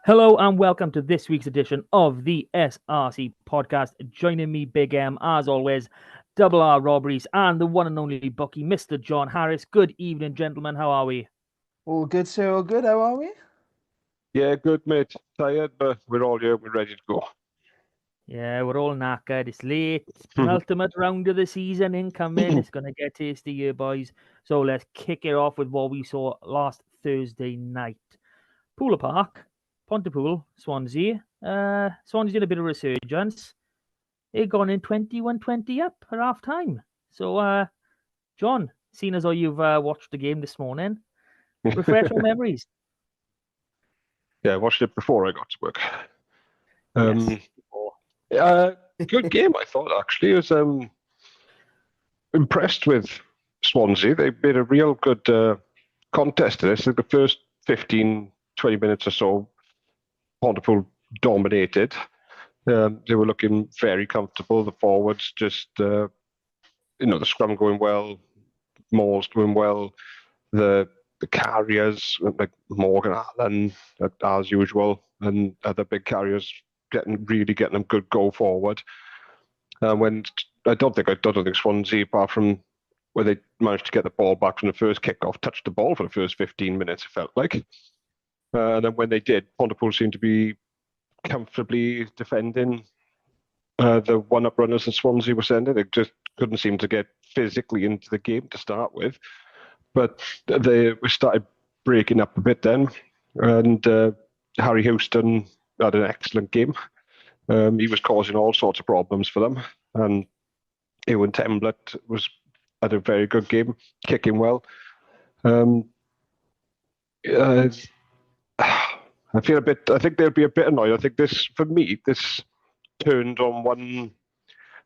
Hello and welcome to this week's edition of the SRC podcast. Joining me, Big M, as always, Double R Robberies and the one and only Bucky, Mr. John Harris. Good evening, gentlemen. How are we? All good, sir. All good. How are we? Yeah, good, mate. Tired, but we're all here. We're ready to go. Yeah, we're all knackered. It's late. It's penultimate round of the season incoming. It's going to get tasty here, boys. So let's kick it off with what we saw last Thursday night. Pooler Park, Pontypool, Swansea. Swansea did a bit of resurgence. They'd gone in 21-20 up at half time. So, John, seeing as though you've watched the game this morning, refresh our memories. Yeah, I watched it before I got to work. Yes. Good game, I thought, actually. I was impressed with Swansea. They made a real good contest of this. The first 15, 20 minutes or so, Pontypool dominated. They were looking very comfortable. The forwards just, the scrum going well, Moore's going well. The carriers, like Morgan Allen, as usual, and other big carriers really getting them good go forward. When I don't think Swansea, apart from where they managed to get the ball back from the first kickoff, touched the ball for the first 15 minutes, it felt like. And then when they did, Pontypool seemed to be comfortably defending the one-up runners that Swansea were sending. They just couldn't seem to get physically into the game to start with. But we started breaking up a bit then. And Harry Houston had an excellent game. He was causing all sorts of problems for them. And Ewan Temblett had a very good game, kicking well. I think they'll be a bit annoyed. I think this turned on one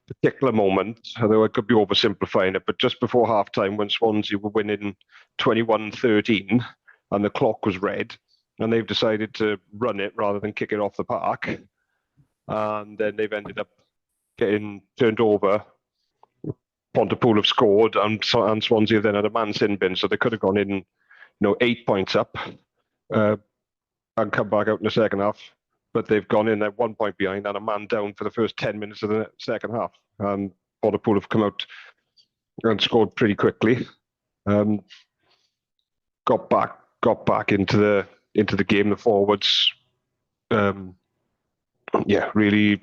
particular moment, although I could be oversimplifying it, but just before halftime when Swansea were winning 21-13 and the clock was red, and they've decided to run it rather than kick it off the park. And then they've ended up getting turned over. Pontypool have scored, and Swansea then had a man sin bin, so they could have gone in, 8 points up and come back out in the second half. But they've gone in at 1 point behind and a man down for the first 10 minutes of the second half. And Pontypool have come out and scored pretty quickly. Got back into the game. The forwards, really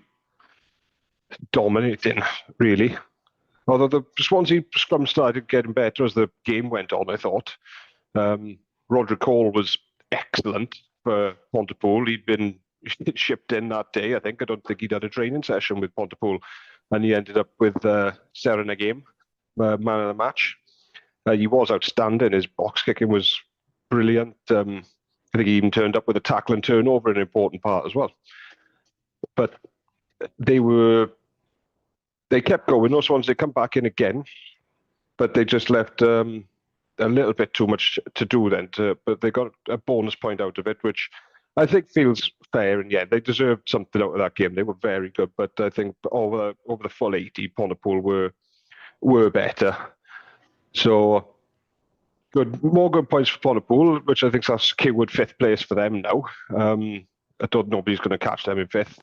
dominating. Really, although the Swansea scrum started getting better as the game went on. I thought Roderick Hall was excellent for Pontypool. He'd been shipped in that day. I don't think he'd had a training session with Pontypool, and he ended up with selling a game, man of the match. He was outstanding. His box kicking was brilliant. I think he even turned up with a tackle and turnover, an important part as well. But they kept going. Those ones, they come back in again, but they just left a little bit too much to do then. But they got a bonus point out of it, which I think feels fair. And yeah, they deserved something out of that game. They were very good, but I think over the full 80, Pontypool were better. So more good points for Pontypool, which I think that's secured fifth place for them now. I thought nobody's going to catch them in fifth.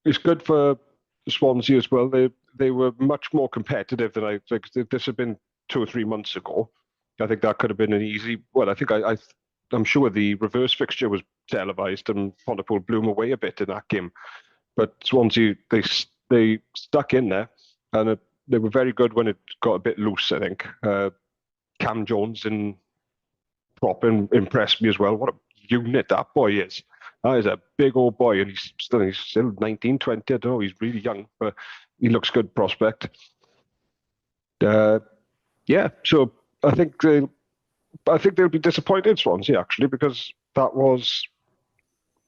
It's good for Swansea as well. They were much more competitive than I think. If this had been 2 or 3 months ago, I think that could have been an easy. Well, I think I'm sure the reverse fixture was televised and Pontypool blew them away a bit in that game. But Swansea, they stuck in there, and they were very good when it got a bit loose, I think. Cam Jones in prop impressed me as well. What a unit that boy is. That is a big old boy, and he's still 19, 20. I don't know, he's really young, but he looks good prospect. So I think they'll be disappointed, Swansea, actually, because that was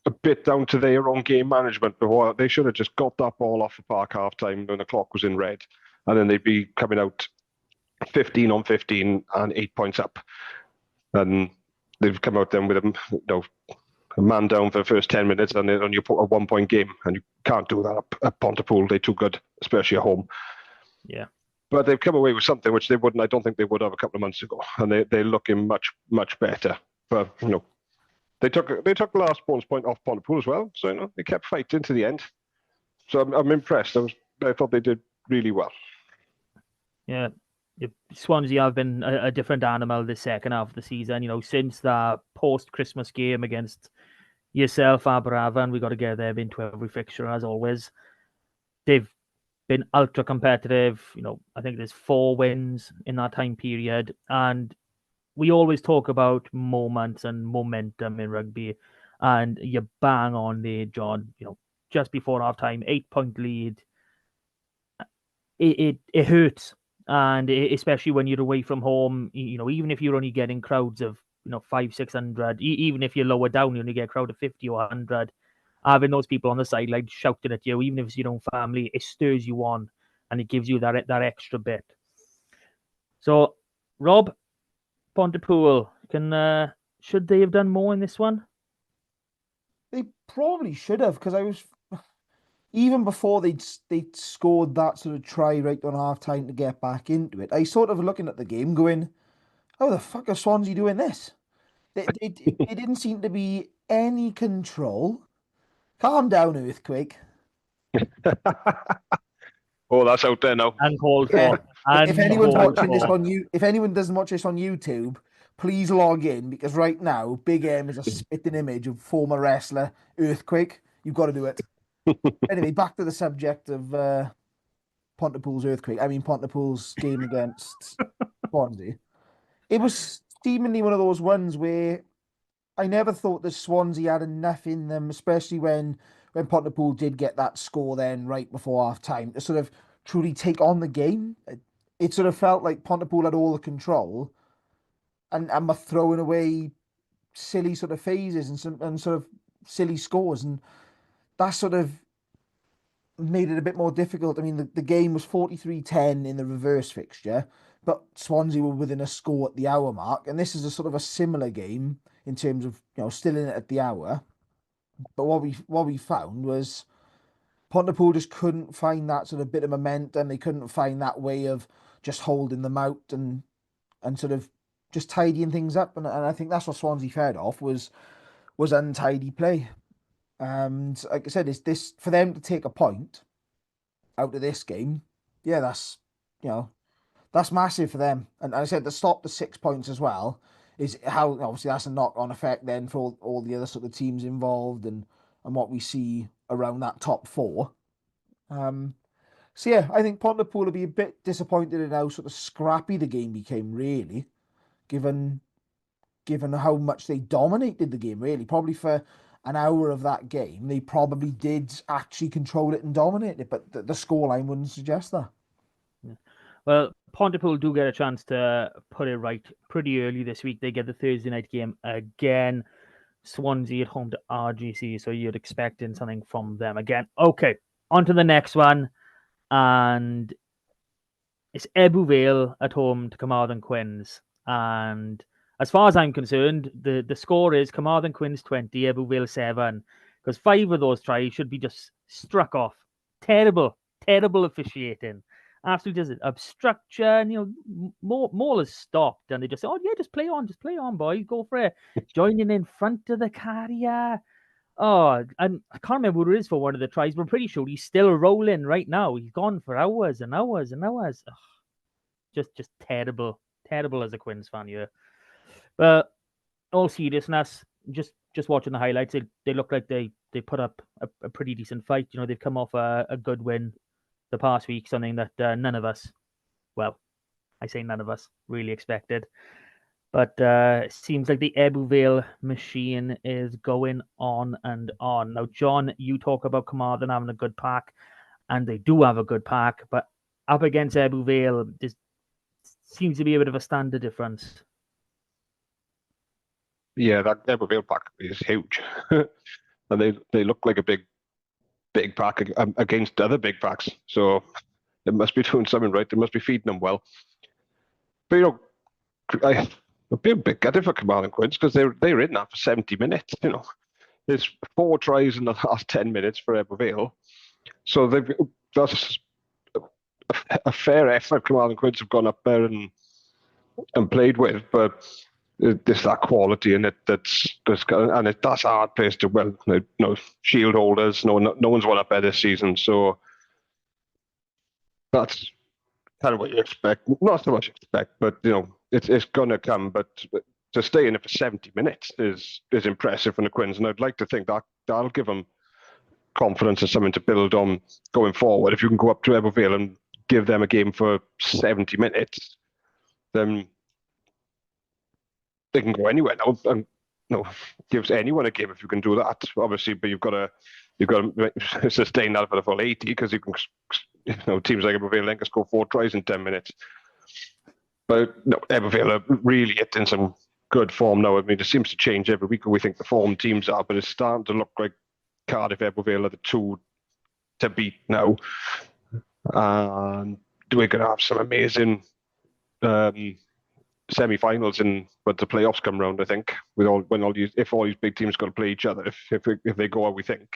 a bit down to their own game management. Before they should have just got that ball off the park half time when the clock was in red, and then they'd be coming out 15 on 15 and 8 points up. And they've come out then with a man down for the first 10 minutes, and then you put a 1 point game, and you can't do that at Pontypool. They're too good, especially at home. Yeah. But they've come away with something which they wouldn't. I don't think they would have a couple of months ago, and they're looking much, much better. But They took the last bonus point off Pontypool as well, so they kept fighting to the end. So I'm impressed. I thought they did really well. Yeah, Swansea have been a different animal this second half of the season. Since the post-Christmas game against yourself, Aberafan, we got to get them into every fixture as always. They've been ultra competitive. I think there's 4 wins in that time period, and we always talk about moments and momentum in rugby, and you bang on there, John. Just before half time, 8-point lead. It hurts, and especially when you're away from home. Even if you're only getting crowds of 500-600, even if you're lower down, you only get a crowd of 50 or 100. Having those people on the sideline shouting at you, even if it's your own family, it stirs you on, and it gives you that extra bit. So, Rob, Pontypool, should they have done more in this one? They probably should have, because even before they'd scored that sort of try right on half time to get back into it, I sort of looking at the game going, how the fuck are Swansea doing this? They didn't seem to be any control. Calm down, Earthquake. Oh, that's out there now. Uncalled for. Yeah. If anyone's Uncalled watching this for. if anyone doesn't watch this on YouTube, please log in, because right now Big M is a spitting image of former wrestler Earthquake. You've got to do it. Anyway, back to the subject of Pontypool's Earthquake. I mean Pontypool's game against Swansea. It was seemingly one of those ones where I never thought that Swansea had enough in them, especially when Pontypool did get that score then right before half time, to sort of truly take on the game. It sort of felt like Pontypool had all the control and were throwing away silly sort of phases and sort of silly scores, and that sort of made it a bit more difficult. I mean, the game was 43-10 in the reverse fixture, but Swansea were within a score at the hour mark, and this is a sort of a similar game in terms of still in it at the hour. But what we found was Pontypool just couldn't find that sort of bit of momentum. They couldn't find that way of just holding them out and sort of just tidying things up. And I think that's what Swansea fed off was untidy play. And like I said, it's this for them to take a point out of this game. Yeah, that's that's massive for them. And I said to stop the 6 points as well is how obviously that's a knock-on effect then for all the other sort of teams involved and what we see around that top 4. So yeah, I think Pontypool will be a bit disappointed in how sort of scrappy the game became, really, given how much they dominated the game, really. Probably for an hour of that game, they probably did actually control it and dominate it, but the scoreline wouldn't suggest that. Yeah. Well, Pontypool do get a chance to put it right pretty early this week. They get the Thursday night game again. Swansea at home to RGC, so you'd expecting something from them again. Okay, on to the next one, and it's Ebbw Vale at home to Carmarthen Quins. And as far as I'm concerned, the score is Carmarthen Quins 20, Ebbw Vale 7, because 5 of those tries should be just struck off. Terrible officiating. Absolutely just obstruction. Maul has stopped, and they just say, "Oh yeah, just play on, boys, go for it." Joining in front of the carrier. Oh, and I can't remember what it is for one of the tries, but I'm pretty sure he's still rolling right now. He's gone for hours and hours and hours. Ugh, just terrible as a Quins fan, yeah. But all seriousness, just watching the highlights, they look like they put up a pretty decent fight. They've come off a good win the past week, something that none of us, well, I say none of us, really expected. But it seems like the Ebbw Vale machine is going on and on. Now, John, you talk about Carmarthen having a good pack, and they do have a good pack, but up against Ebbw Vale, there seems to be a bit of a standard difference. Yeah, that Ebbw Vale pack is huge. And they look like a big pack against other big packs. So they must be doing something right. They must be feeding them well. But I'd be a bit gutted for Carmarthen Quins because they're in that for 70 minutes. There's 4 tries in the last 10 minutes for Ebbw Vale. So that's a fair effort Carmarthen Quins have gone up there and played with. But there's that quality in it that's got, and that's a hard place to win. Shield holders, no one's won up there this season, so that's kind of what you expect. Not so much expect, but it's gonna come. But to stay in it for 70 minutes is impressive from the Quins, and I'd like to think that that'll give them confidence and something to build on going forward. If you can go up to Ebervale and give them a game for 70 minutes, then they can go anywhere now. And gives anyone a game if you can do that. Obviously, but you've got to sustain that for the full 80 because you can. Teams like Ebervale then can score 4 tries in 10 minutes. But Ebervale are really in some good form now. I mean, it seems to change every week. We think the form teams are, but it's starting to look like Cardiff, Ebervale are the two to beat now. And we're going to have some amazing semi-finals when the playoffs come round. I think if all these big teams got to play each other, if they go how we think.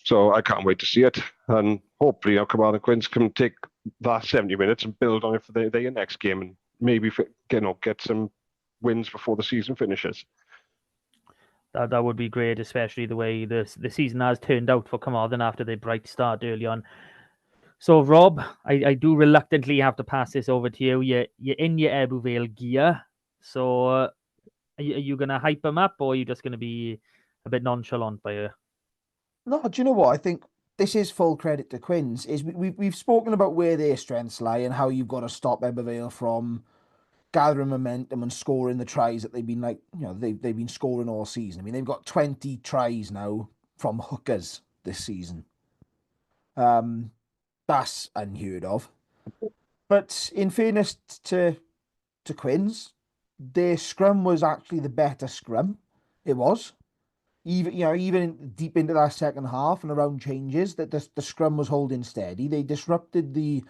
So I can't wait to see it, and hopefully Kamara and Quins can take that 70 minutes and build on it for their next game, and maybe get some wins before the season finishes. That would be great, especially the way the season has turned out for Carmarthen after their bright start early on. So, Rob, I do reluctantly have to pass this over to you. You're in your Ebervale gear. So, are you going to hype them up, or are you just going to be a bit nonchalant by you? No, do you know what? I think this is full credit to Quins. Is we've spoken about where their strengths lie and how you've got to stop Ebervale from gathering momentum and scoring the tries that they've been they've been scoring all season. I mean, they've got 20 tries now from hookers this season. That's unheard of. But in fairness to Quins, their scrum was actually the better scrum. It was. Even deep into that second half and around changes, that the scrum was holding steady. They disrupted the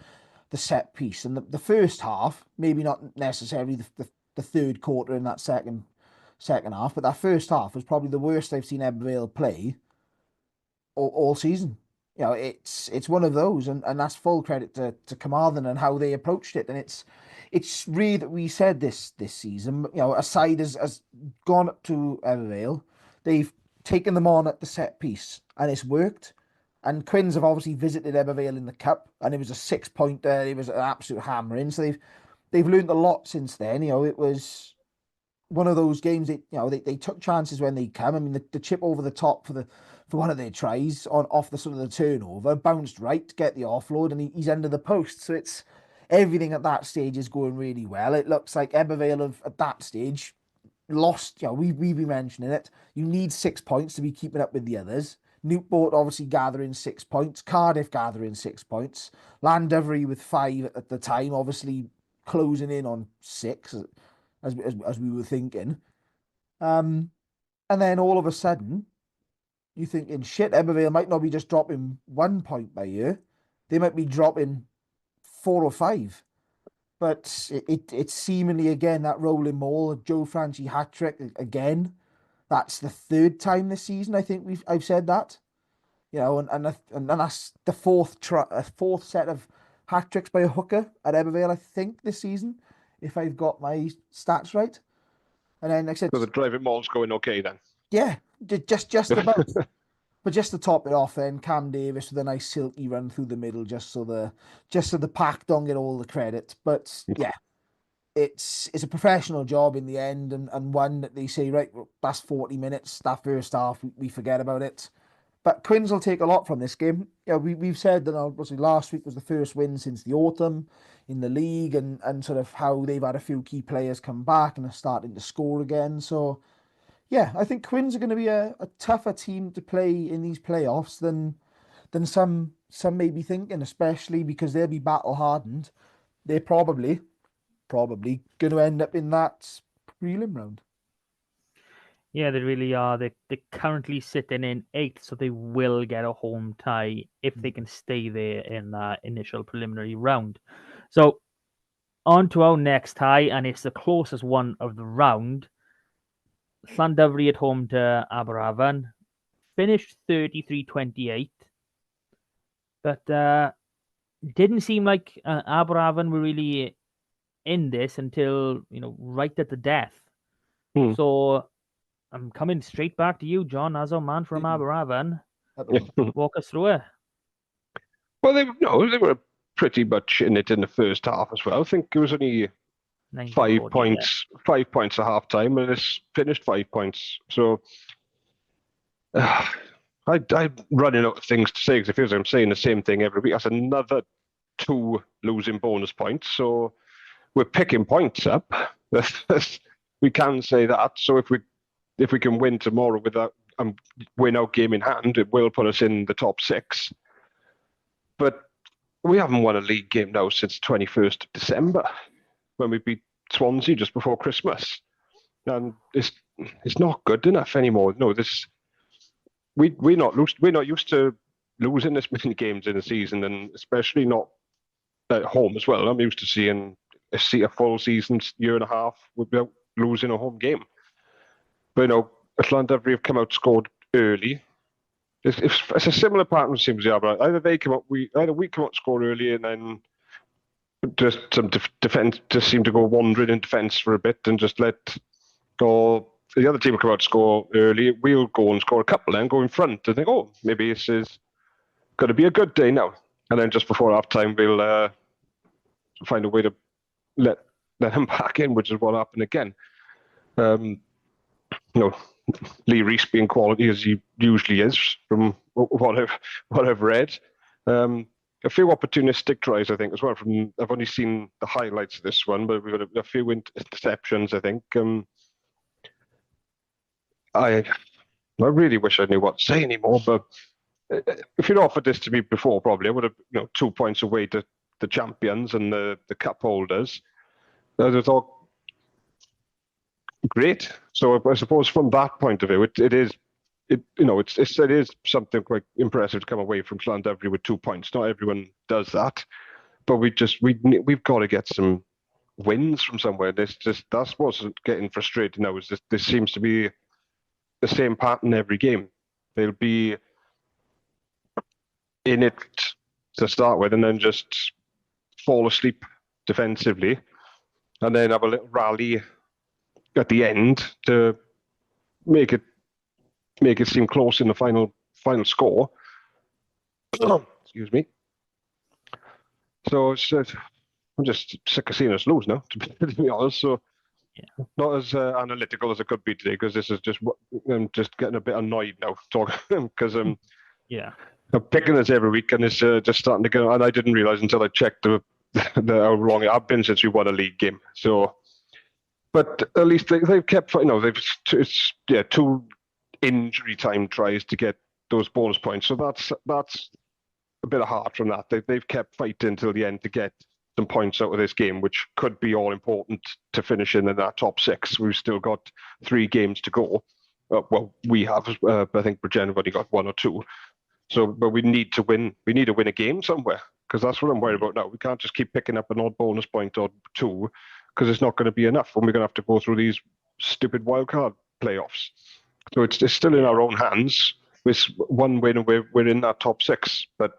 set piece, and the first half, maybe not necessarily the third quarter in that second half, but that first half was probably the worst I've seen Ebervale play all season. It's one of those, and that's full credit to Carmarthen and how they approached it. And it's really that we said this season. A side has gone up to Ebervale. They've taken them on at the set piece, and it's worked. And Quins have obviously visited Ebervale in the cup, and it was a 6-pointer. It was an absolute hammering. So they've learned a lot since then. It was one of those games that they took chances when they come. I mean, the chip over the top for one of their tries off the sort of the turnover, bounced right to get the offload, and he's under the post. So it's everything at that stage is going really well. It looks like Ebervale have at that stage lost. We've been mentioning it. You need 6 points to be keeping up with the others. Newport obviously gathering 6 points. Cardiff gathering 6 points. Llandovery with 5 at the time, obviously closing in on 6, as we were thinking. And then all of a sudden, you're thinking, shit, Ebervale might not be just dropping 1 point by year. They might be dropping 4 or 5. But it's seemingly, again, that rolling maul, Joe Franchi hat-trick again. That's the 3rd time this season, I think I've said that. And that's the fourth set of hat-tricks by a hooker at Ebervale, I think, this season, if I've got my stats right. And then, like I said... So the driving maul's going okay, then? Yeah, just about. But just to top it off, then Cam Davis with a nice silky run through the middle, just so the pack don't get all the credit. But yeah, it's a professional job in the end, and one that they say, right, well, that's 40 minutes. That first half, we forget about it. But Quins will take a lot from this game. We've said that obviously last week was the first win since the autumn in the league, and sort of how they've had a few key players come back and are starting to score again. So. Yeah, I think Quins are going to be a tougher team to play in these playoffs than some may be thinking, especially because they'll be battle hardened. They're probably going to end up in that prelim round. Yeah, they really are. They're currently sitting in 8th, so they will get a home tie if they can stay there in that initial preliminary round. So on to our next tie, and it's the closest one of the round. Llandovery at home to Aberafan, finished 33-28, but didn't seem like Aberafan were really in this until right at the death. So I'm coming straight back to you, John, as our man from Aberafan. Walk us through it. Well, they were pretty much in it in the first half as well. I think it was only 5 points, 5 points at half time, and it's finished 5 points. So I'm running out of things to say because it feels like I'm saying the same thing every week. That's another 2 losing bonus points. So we're picking points up. We can say that. So if we can win tomorrow with that win out game in hand, it will put us in the top 6. But we haven't won a league game now since 21st of December when we beat Swansea just before Christmas. And it's not good enough anymore. No, we're not used to losing this many games in a season, and especially not at home as well. I'm used to seeing a full season, year and a half without losing a home game. But Llandudno have come out, scored early. It's a similar pattern, seems to be. Either we come out, score early, and then just some defense just seem to go wandering in defense for a bit, and just let go. The other team will come out, score early. We'll go and score a couple, and go in front, and think, oh, maybe this is going to be a good day now. And then just before half time, we'll find a way to let him back in, which is what happened again. Lee Reese being quality as he usually is, from what I've read. A few opportunistic tries, I think, as well. I've only seen the highlights of this one, but we've got a few interceptions, I think. I really wish I knew what to say anymore, but if you'd offered this to me before, probably I would have, 2 points away to the champions and the cup holders. I thought, great. So I suppose from that point of view, it is something quite impressive to come away from Llandudno with 2 points. Not everyone does that, but we've got to get some wins from somewhere. That's what's getting frustrating now. Is this seems to be the same pattern every game. They'll be in it to start with, and then just fall asleep defensively, and then have a little rally at the end to make it seem close in the final score. Excuse me. So I'm just sick of seeing us lose now, to be honest. So not as analytical as it could be today, because this is I'm just getting a bit annoyed now talking because I'm picking this every week, and it's just starting to go. And I didn't realize until I checked how long it had been since we won a league game. So, but at least they've kept. It's 2 injury time tries to get those bonus points. So that's a bit of heart from that. They've kept fighting till the end to get some points out of this game, which could be all important to finish in that top 6. We've still got 3 games to go. Well, we have. I think Bridgend have only got 1 or 2. So, but we need to win. We need to win a game somewhere, because that's what I'm worried about now. We can't just keep picking up an odd bonus point or 2, because it's not going to be enough, and we're going to have to go through these stupid wildcard playoffs. So it's still in our own hands. With 1 win, and we're in that top 6. But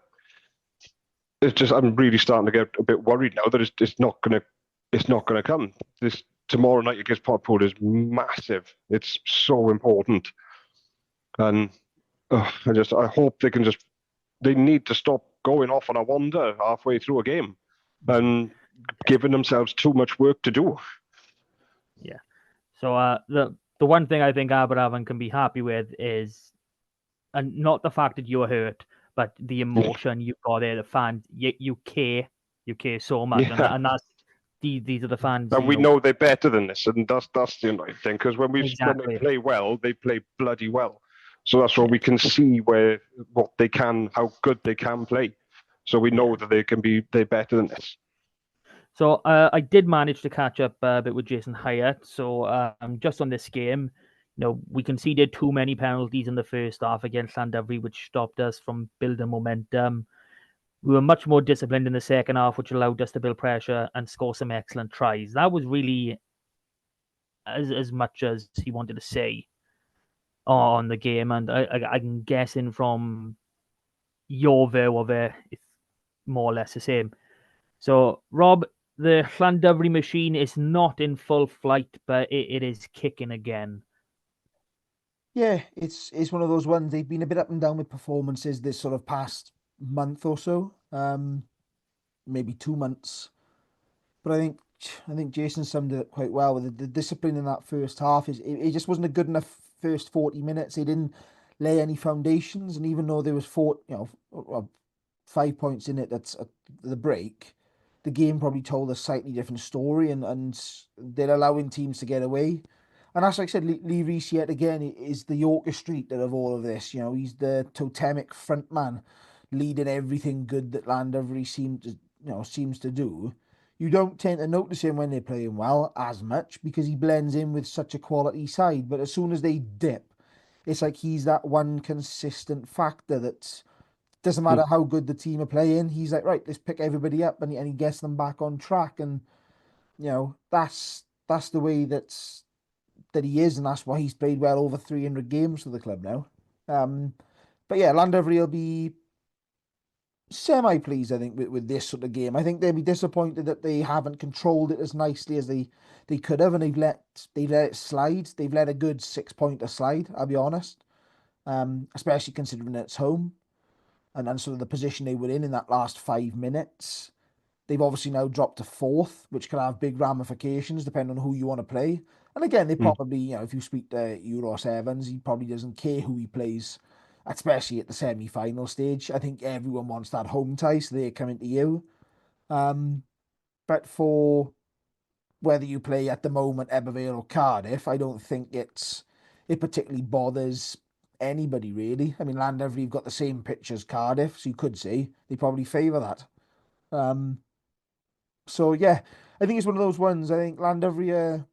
it's just, I'm really starting to get a bit worried now that it's not going to come. This tomorrow night against Podpool is massive. It's so important, and I hope they need to stop going off on a wander halfway through a game and giving themselves too much work to do. Yeah. So the one thing I think Aberafan can be happy with is, and not the fact that you're hurt, but the emotion you've got there, the fans, you care so much, and that's these are the fans. And we know they're better than this, and that's the annoying thing, because when they play well, they play bloody well. So that's where we can see how good they can play. So we know that they're better than this. So I did manage to catch up a bit with Jason Hyatt. So just on this game, we conceded too many penalties in the first half against Llandudno, which stopped us from building momentum. We were much more disciplined in the second half, which allowed us to build pressure and score some excellent tries. That was really as much as he wanted to say on the game, and I'm guessing from your view of it, it's more or less the same. So, Rob, the Llandovery machine is not in full flight, but it is kicking again. Yeah, it's one of those ones. They've been a bit up and down with performances this sort of past month or so, maybe 2 months. But I think Jason summed it up quite well with the discipline in that first half. It just wasn't a good enough first 40 minutes. They didn't lay any foundations, and even though there was 5 points in it, that's at the break. The game probably told a slightly different story, and they're allowing teams to get away. And that's like I said, Lee Reese yet again is the orchestrator of all of this. He's the totemic front man, leading everything good that Llandovery seems to do. You don't tend to notice him when they're playing well as much because he blends in with such a quality side. But as soon as they dip, it's like he's that one consistent factor that doesn't matter how good the team are playing. He's like, right, let's pick everybody up, and he gets them back on track. And that's the way that he is, and that's why he's played well over 300 games for the club now. But yeah, Llandovery will be semi-pleased, I think, with this sort of game. I think they'll be disappointed that they haven't controlled it as nicely as they could have, and they've let it slide. They've let a good 6-pointer slide, I'll be honest, especially considering it's home and sort of the position they were in that last 5 minutes. They've obviously now dropped to 4th, which could have big ramifications depending on who you want to play. And again, they probably, if you speak to Euros Evans, he probably doesn't care who he plays, especially at the semi-final stage. I think everyone wants that home tie, so they're coming to you. But for whether you play at the moment Ebervale or Cardiff, I don't think it particularly bothers anybody, really. I mean, Llandovery have got the same pitch as Cardiff, so you could say they probably favour that. So yeah, I think it's one of those ones. I think Llandovery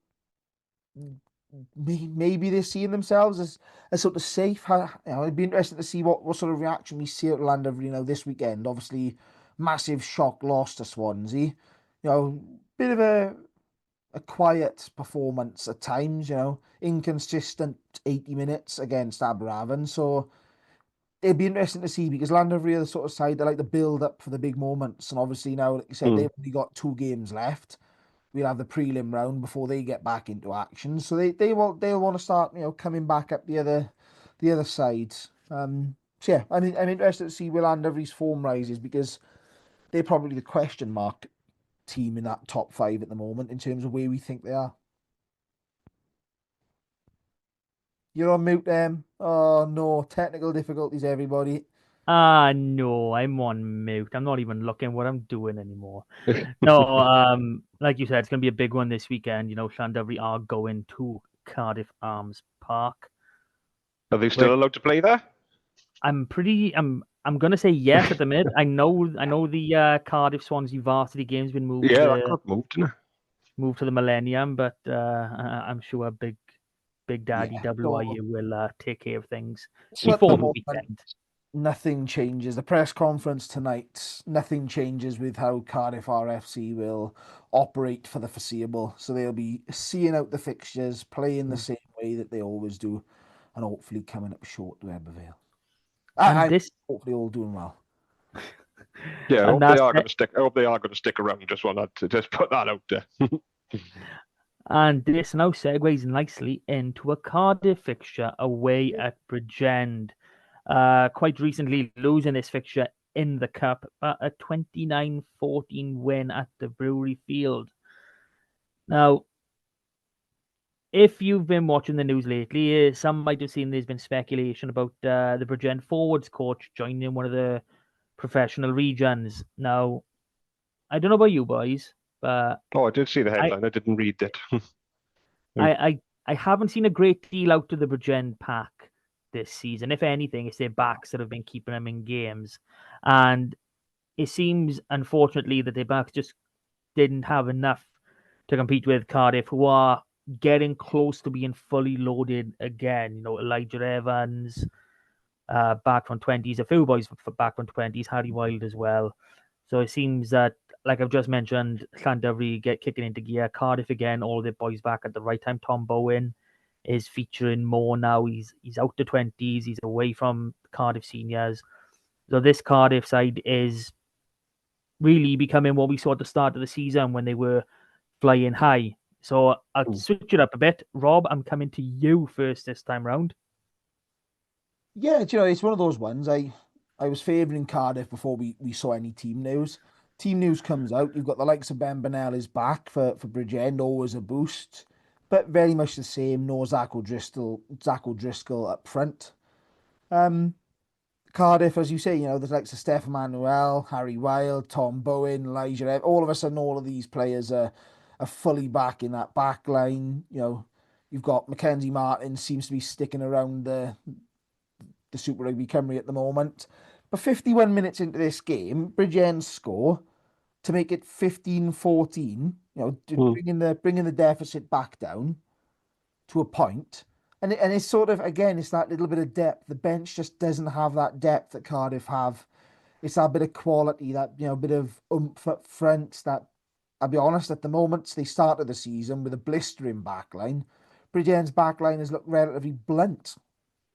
maybe they're seeing themselves as sort of safe. It'd be interesting to see what sort of reaction we see at Llandovery this weekend. Obviously, massive shock loss to Swansea. Bit of a quiet performance at times. Inconsistent 80 minutes against Aberavon. So it'd be interesting to see because Llandovery are the sort of side that like to build up for the big moments. And obviously now, like you said, they've only got 2 games left. We'll have the prelim round before they get back into action. So they'll want to start, coming back up the other side. So yeah, I'm interested to see where Llandovery's form rises because they're probably the question mark team in that top 5 at the moment in terms of where we think they are. You're on mute, Oh no, technical difficulties, everybody. No, I'm on mute. I'm not even looking what I'm doing anymore. No, like you said, it's gonna be a big one this weekend. Llandovery are going to Cardiff Arms Park. Are they still allowed to play there? I'm gonna say yes at the minute. I know the Cardiff Swansea varsity game's been moved. Yeah, that got moved, didn't it? Moved to the Millennium, but I'm sure Big Daddy WIU will take care of things before the weekend. Nothing changes. The press conference tonight, nothing changes with how Cardiff RFC will operate for the foreseeable. So they'll be seeing out the fixtures, playing the same way that they always do, and hopefully coming up short to Ebervale. And hopefully all doing well. Yeah, I hope they are going to stick. I hope they are going to stick around. Just want to put that out there. And this now segues nicely into a Cardiff fixture away at Bridgend. Quite recently losing this fixture in the cup, but a 29-14 win at the Brewery Field. Now, if you've been watching the news lately, some might have seen there's been speculation about the Bridgend forwards coach joining one of the professional regions. Now, I don't know about you boys, but I did see the headline. I didn't read it. I haven't seen a great deal out of the Bridgend pack this season. If anything, it's their backs that have been keeping them in games. And it seems, unfortunately, that their backs just didn't have enough to compete with Cardiff, who are getting close to being fully loaded again. Elijah Evans, back from 20s, a few boys for back from 20s, Harry Wild as well. So it seems that, like I've just mentioned, Llandovery get kicking into gear. Cardiff again, all their boys back at the right time. Tom Bowen is featuring more now. He's out to 20s. He's away from Cardiff seniors. So this Cardiff side is really becoming what we saw at the start of the season when they were flying high. So I'll switch it up a bit. Rob, I'm coming to you first this time round. Yeah, it's one of those ones. I was favouring Cardiff before we saw any team news. Team news comes out. You've got the likes of Ben Bennell is back for Bridgend, always a boost, but very much the same. No Zach O'Driscoll up front. Cardiff, as you say, there's likes of Steph Manuel, Harry Wilde, Tom Bowen, Elijah. All of a sudden, all of these players are fully back in that back line. You've got Mackenzie Martin seems to be sticking around the Super Rugby Cymru at the moment. But 51 minutes into this game, Bridgend score to make it 15-14, bringing the deficit back down to a point. And it's sort of, again, it's that little bit of depth. The bench just doesn't have that depth that Cardiff have. It's that bit of quality, that, bit of oomph up front that, I'll be honest, at the moment, they started the season with a blistering backline. Bridgend's backline has looked relatively blunt,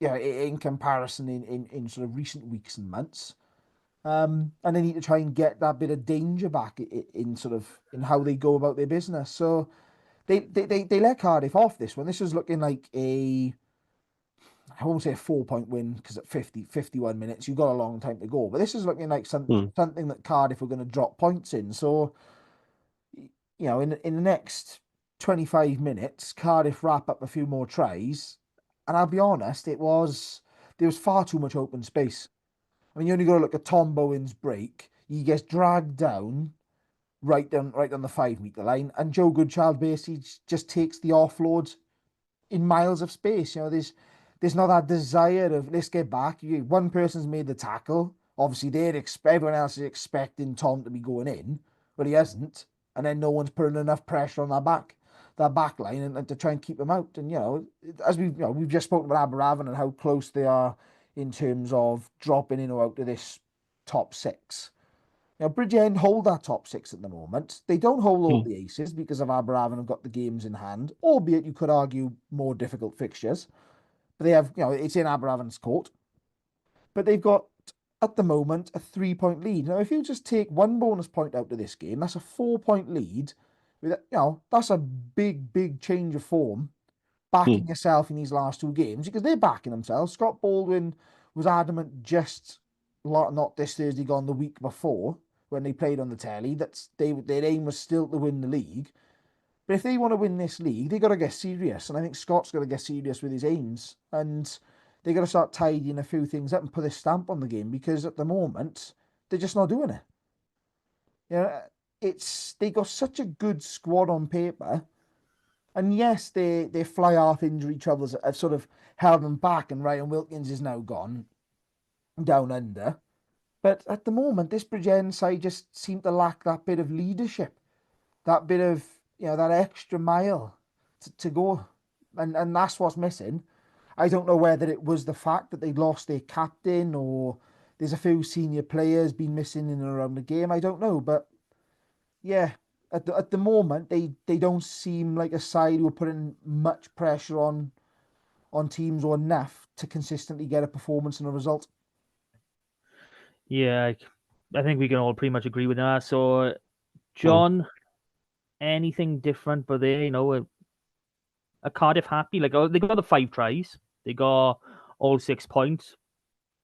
in comparison in sort of recent weeks and months. And they need to try and get that bit of danger back in how they go about their business. So they let Cardiff off this one. This was looking like I won't say a 4-point win because at 51 minutes, you've got a long time to go. But this is looking like something that Cardiff are going to drop points in. So, in the next 25 minutes, Cardiff wrap up a few more tries. And I'll be honest, there was far too much open space. I mean, you only got to look at Tom Bowen's break. He gets dragged down right on the 5-meter line, and Joe Goodchild basically just takes the offloads in miles of space. There's not that desire of let's get back. One person's made the tackle. Obviously, everyone else is expecting Tom to be going in, but he hasn't, and then no one's putting enough pressure on that back line and to try and keep them out. And as we've just spoken about Aberravon and how close they are in terms of dropping in or out of this top 6. Bridgend hold that top 6 at the moment. They don't hold all the aces because of Aberravon have got the games in hand, albeit you could argue more difficult fixtures. But they have, it's in Aberravon's court. But they've got, at the moment, a 3-point lead. Now, if you just take one bonus point out of this game, that's a 4-point lead. That's a big change of form. Backing yourself in these last 2 games, because they're backing themselves. Scott Baldwin was adamant just not this Thursday gone, the week before when they played on the telly, that their aim was still to win the league. But if they want to win this league, they got to get serious, and I think Scott's got to get serious with his aims, and they got to start tidying a few things up and put a stamp on the game, because at the moment they're just not doing it. They got such a good squad on paper. And yes, their fly half injury troubles have sort of held them back, and Ryan Wilkins is now gone down under. But at the moment, this Bridgend side just seemed to lack that bit of leadership, that bit of, that extra mile to go. And that's what's missing. I don't know whether it was the fact that they lost their captain, or there's a few senior players been missing in and around the game. I don't know. But yeah, at the moment, they don't seem like a side who are putting much pressure on teams, or enough to consistently get a performance and a result. Yeah, I think we can all pretty much agree with that. So, John, anything different? But they, a Cardiff happy? Like, they got the 5 tries, they got all 6 points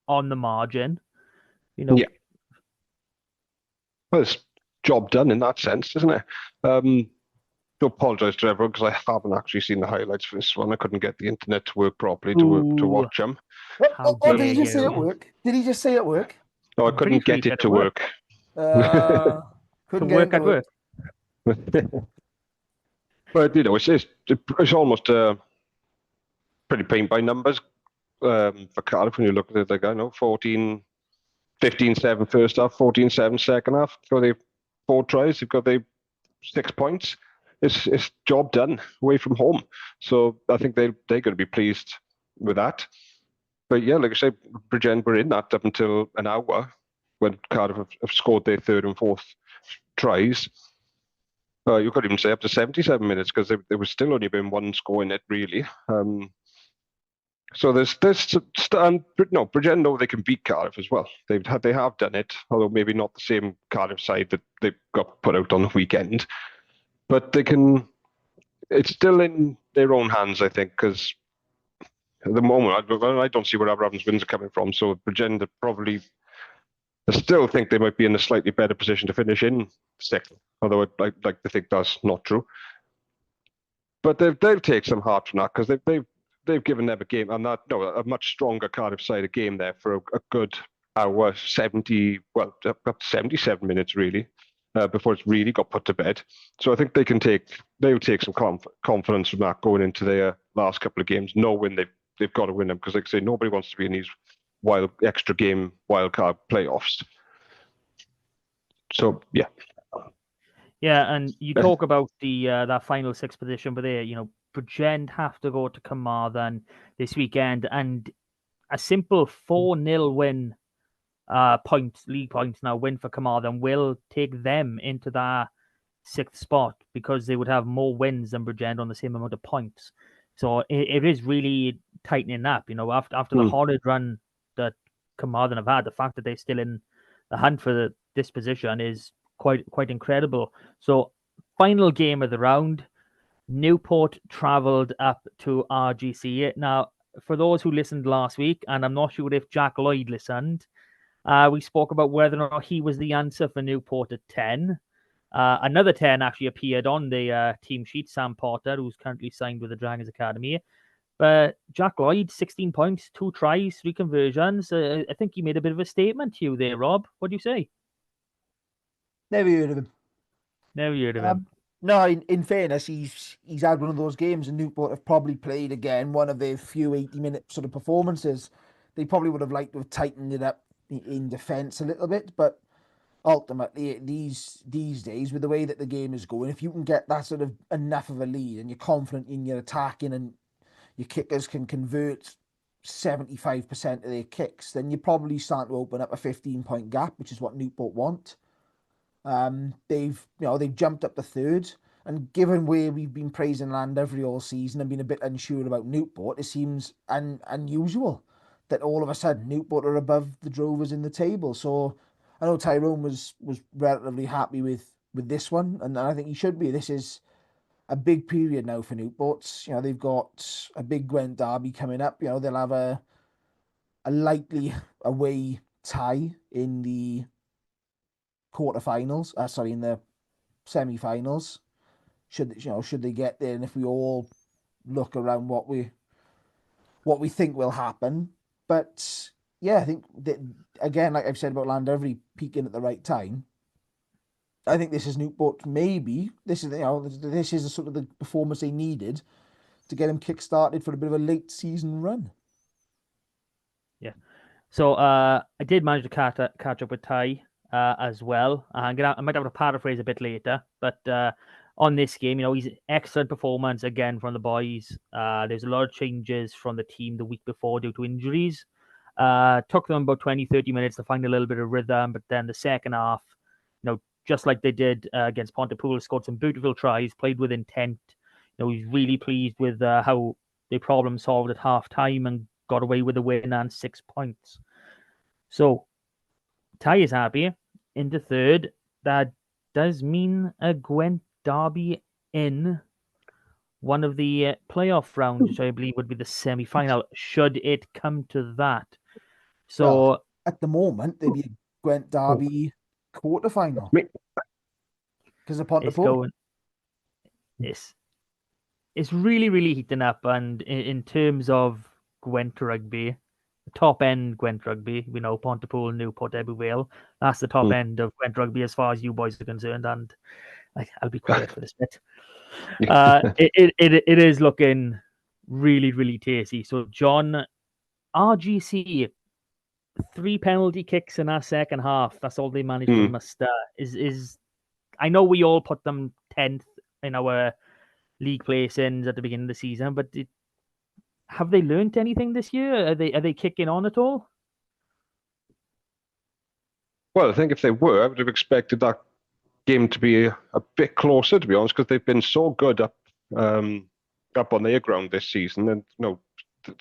on the margin. Yeah. Well, it's job done in that sense, isn't it? To apologise to everyone because I haven't actually seen the highlights for this one. I couldn't get the internet to work properly to watch them. What did he just say at work? Did he just say at work? No, I couldn't get it to work. Couldn't to work at work. But it's almost pretty paint by numbers for Cardiff when you look at it. Like, I know 15-7 first half, 14-7 second half. Got their 4 tries. They've got their 6 points. It's job done away from home. So I think they're going to be pleased with that. But yeah, like I said, Bridgend were in that up until an hour when Cardiff have scored their 3rd and 4th tries. You could even say up to 77 minutes because there was still only been 1 score in it, really. So no, Bridgend know they can beat Cardiff as well. They have done it, although maybe not the same Cardiff side that they got put out on the weekend. But they can. It's still in their own hands, I think, because at the moment I don't see where Abraham's wins are coming from. So Bridgend probably. I still think they might be in a slightly better position to finish in sixth, although I'd like to think that's not true. But they'll take some heart from that because they've given them a game and a much stronger Cardiff side a game there for a good hour, 77 minutes really, before it's really got put to bed. So I think they'll take some confidence from that going into their last couple of games, knowing they've got to win them because, like I say, nobody wants to be in these extra game wildcard playoffs. So yeah. Yeah, and you talk about the that final sixth position, but there, Bridgend have to go to Carmarthen this weekend, and a simple 4-0 win, league points now, win for Carmarthen will take them into that sixth spot because they would have more wins than Bridgend on the same amount of points. So it is really tightening up, after the horrid run that Carmarthen have had, the fact that they're still in the hunt for this position is quite incredible. So final game of the round, Newport travelled up to RGC. Now, for those who listened last week, and I'm not sure if Jack Lloyd listened, we spoke about whether or not he was the answer for Newport at 10. Another 10 actually appeared on the team sheet, Sam Potter, who's currently signed with the Dragons Academy. But Jack Lloyd, 16 points, 2 tries, 3 conversions. I think he made a bit of a statement to you there, Rob. What do you say? Never heard of him. Never heard of him. No, in fairness, he's had one of those games, and Newport have probably played again one of their few 80-minute sort of performances. They probably would have liked to have tightened it up in defence a little bit, but ultimately, these days, with the way that the game is going, if you can get that sort of enough of a lead and you're confident in your attacking and your kickers can convert 75% of their kicks, then you're probably starting to open up a 15-point gap, which is what Newport want. They've jumped up to third, and given where we've been praising Landovery all season and been a bit unsure about Newport, it seems unusual that all of a sudden Newport are above the Drovers in the table. So I know Tyrone was relatively happy with this one, and I think he should be. This is a big period now for Newport. They've got a big Gwent derby coming up. They'll have a likely away tie in the quarterfinals. In the semi-finals. Should they get there, and if we all look around what we think will happen. But yeah, I think that, again, like I've said about Landovery peaking at the right time, I think this is Newport. Maybe this is the sort of the performance they needed to get him kick-started for a bit of a late season run. Yeah. So I did manage to catch up with Ty as well. I might have to paraphrase a bit later, but on this game, he's excellent performance again from the boys. There's a lot of changes from the team the week before due to injuries. Took them about 20-30 minutes to find a little bit of rhythm, but then the second half, just like they did against Pontypool, scored some beautiful tries, played with intent. He's really pleased with how they problem solved at half time and got away with the win and 6 points. So Ty is happy into third. That does mean a Gwent derby in one of the playoff rounds, which I believe would be the semi-final, should it come to that. So at the moment, there'd be a Gwent derby quarterfinal because of Pontypool. It's really, really heating up, and in terms of Gwent rugby, top end Gwent rugby, we know Pontypool, Newport, Ebbw Vale. That's the top end of Gwent rugby as far as you boys are concerned, and I'll be quiet for this bit. It is looking really, really tasty. So John, RGC, 3 penalty kicks in our second half. That's all they managed to muster. I know we all put them 10th in our league placings at the beginning of the season, but have they learned anything this year? Are they kicking on at all? Well, I think if they were, I would have expected that game to be a bit closer, to be honest, because they've been so good up on their ground this season. And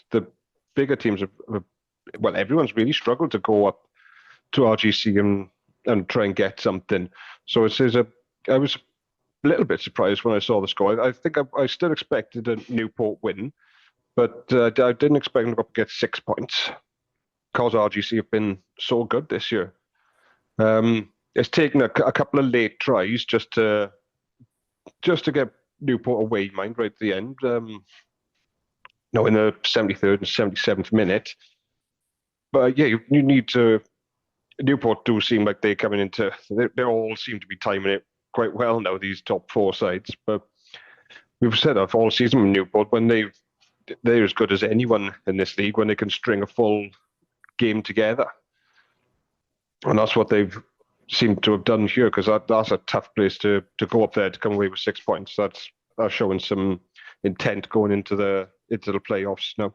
the bigger teams well, everyone's really struggled to go up to RGC and try and get something. So I was a little bit surprised when I saw the score. I think I still expected a Newport win, but I didn't expect them to get 6 points because RGC have been so good this year. It's taken a couple of late tries just to get Newport away, mind, right at the end. No, in the 73rd and 77th minute. But yeah, you need to. Newport do seem like they're coming into. They all seem to be timing it quite well now, these top 4 sides. But we've said that all season with Newport, when they're as good as anyone in this league when they can string a full game together. And that's what they've seemed to have done here, because that's a tough place to go up there to come away with 6 points. That's showing some intent going into the playoffs now.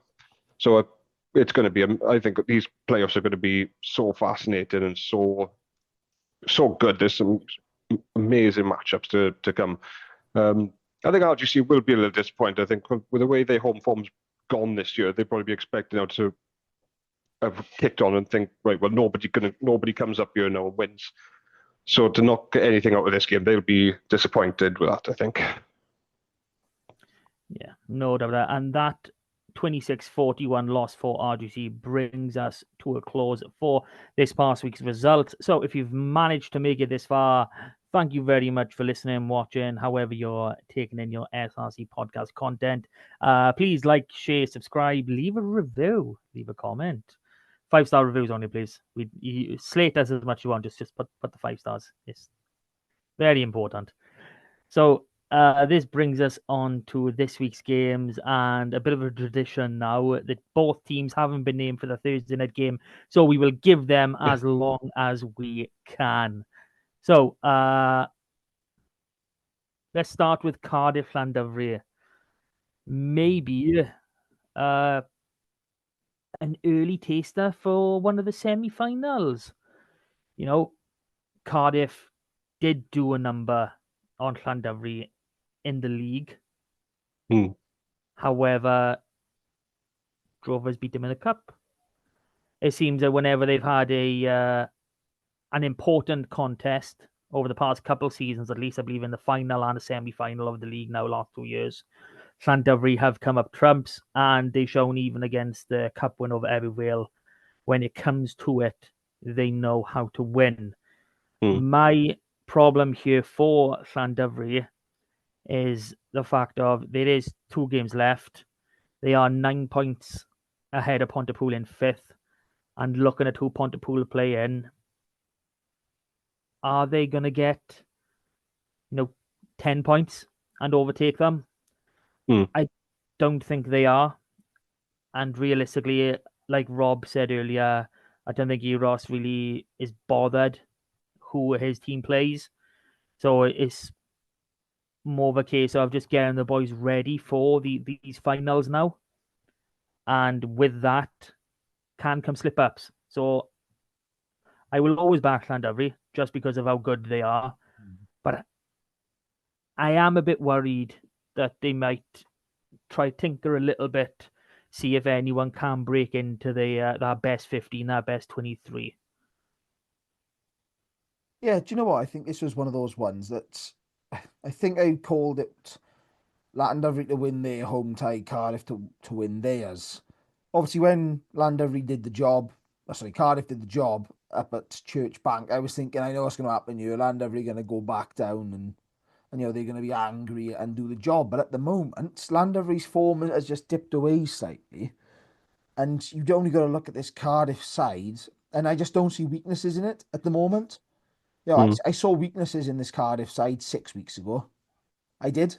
So it's going to be, I think these playoffs are going to be so fascinating and so good. There's some amazing matchups to come. I think RGC will be a little disappointed. I think with the way their home form's gone this year, they'd probably be expecting now to have kicked on and think, right, well, nobody comes up here now and wins. So to not get anything out of this game, they'll be disappointed with that, I think. Yeah, no doubt about that. And that 26-41 loss for RGC brings us to a close for this past week's result. So if you've managed to make it this far, thank you very much for listening, watching, however you're taking in your SRC podcast content. Please like, share, subscribe, leave a review, leave a comment. 5-star reviews only, please. You slate us as much as you want, just put the 5 stars. It's very important. So this brings us on to this week's games, and a bit of a tradition now that both teams haven't been named for the Thursday night game, so we will give them as long as we can. So let's start with Cardiff Llandovery. Maybe an early taster for one of the semi-finals. You know, Cardiff did do a number on Llandovery in the league. However, Drovers beat them in the cup. It seems that whenever they've had an important contest over the past couple seasons, at least I believe in the final and the semi-final of the league now, last 2 years, Llandovery have come up trumps, and they've shown even against the cup win over Ebbw when it comes to it, they know how to win. My problem here for Llandovery is the fact of there is 2 games left. They are 9 points ahead of Pontypool in 5th, and looking at who Pontypool play in, are they going to get 10 points and overtake them? I don't think they are. And realistically, like Rob said earlier, I don't think Eros really is bothered who his team plays. So it's more of a case of just getting the boys ready for these finals now. And with that can come slip-ups. So I will always back Llandovery just because of how good they are. But I am a bit worried that they might try tinker a little bit, see if anyone can break into that best 15, that best 23. Yeah, do you know what? I think this was one of those ones that I think I called it Llandovery to win their home tie, Cardiff to win theirs. Obviously, when Llandovery did the job, Cardiff did the job up at Church Bank, I was thinking, I know what's going to happen here. Llandovery are going to go back down and they're going to be angry and do the job. But at the moment, Llandovery's form has just dipped away slightly. And you've only got to look at this Cardiff side, and I just don't see weaknesses in it at the moment. I saw weaknesses in this Cardiff side 6 weeks ago. I did.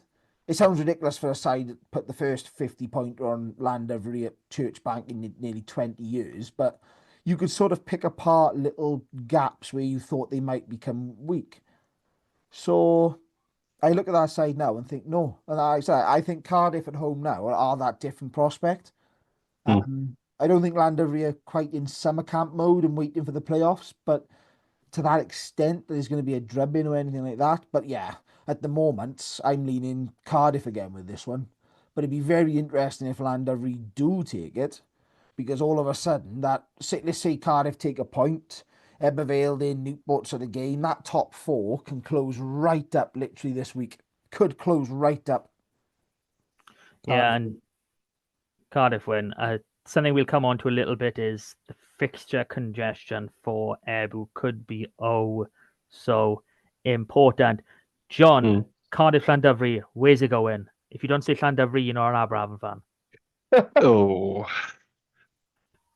It sounds ridiculous for a side that put the first 50-pointer on Llandovery at Church Bank in nearly 20 years, but you could sort of pick apart little gaps where you thought they might become weak. So I look at that side now and think, no. And I think Cardiff at home now are that different prospect. I don't think Llandovery are quite in summer camp mode and waiting for the playoffs, but to that extent, there's going to be a drubbing or anything like that. But yeah, at the moment, I'm leaning Cardiff again with this one. But it'd be very interesting if Llandovery do take it, because all of a sudden let's say Cardiff take a point, Ebervale in, Newport's at the game, that top four can close right up literally this week. Could close right up. Yeah, and Cardiff win. Something we'll come on to a little bit is the fixture congestion for Ebu could be so important. John, Cardiff Llandudno, where's it going? If you don't say Llandudno, you're not an Aberafon fan. Oh,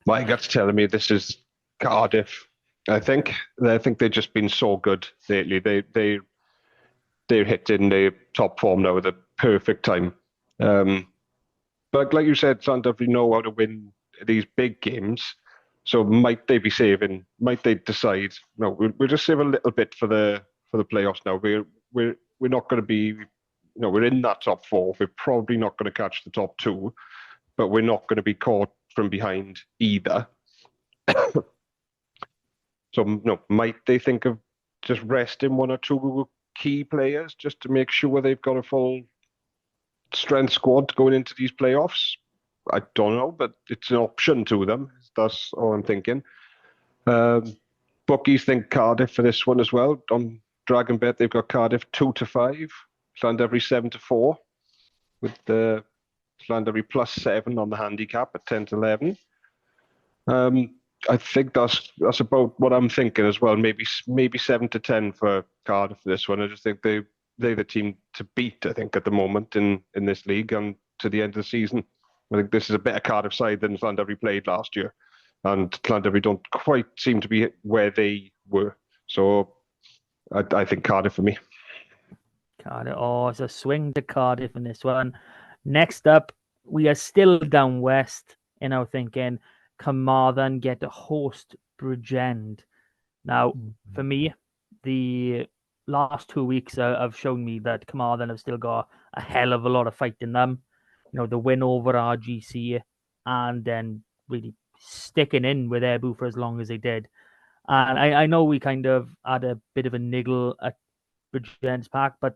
my gut's telling me this is Cardiff. I think they've just been so good lately. They're hitting the top form now at the perfect time. But like you said, Llandudno know how to win these big games. So might they be saving? Might they decide? No, we'll just save a little bit for the playoffs now. We're not going to be, we're in that top four. We're probably not going to catch the top two, but we're not going to be caught from behind either. So no, might they think of just resting one or two key players just to make sure they've got a full strength squad going into these playoffs? I don't know, but it's an option to them. That's all I'm thinking. Bookies think Cardiff for this one as well. On Dragon Bet, they've got Cardiff 2-5, Llandudno 7-4, with the Llandudno +7 on the handicap at 10-11. I think that's about what I'm thinking as well. Maybe 7-10 for Cardiff for this one. I just think they're the team to beat, I think, at the moment in this league and to the end of the season. I think this is a better Cardiff side than Llandudno played last year. And Llandudno don't quite seem to be where they were. So I think Cardiff for me. Cardiff. Oh, it's a swing to Cardiff in this one. Next up, we are still down west in our thinking. Carmarthen get to host Bridgend. Now, for me, the last 2 weeks have shown me that Carmarthen have still got a hell of a lot of fight in them. The win over RGC and then really sticking in with Ebu for as long as they did. And I know we kind of had a bit of a niggle at Bridgend's Park, but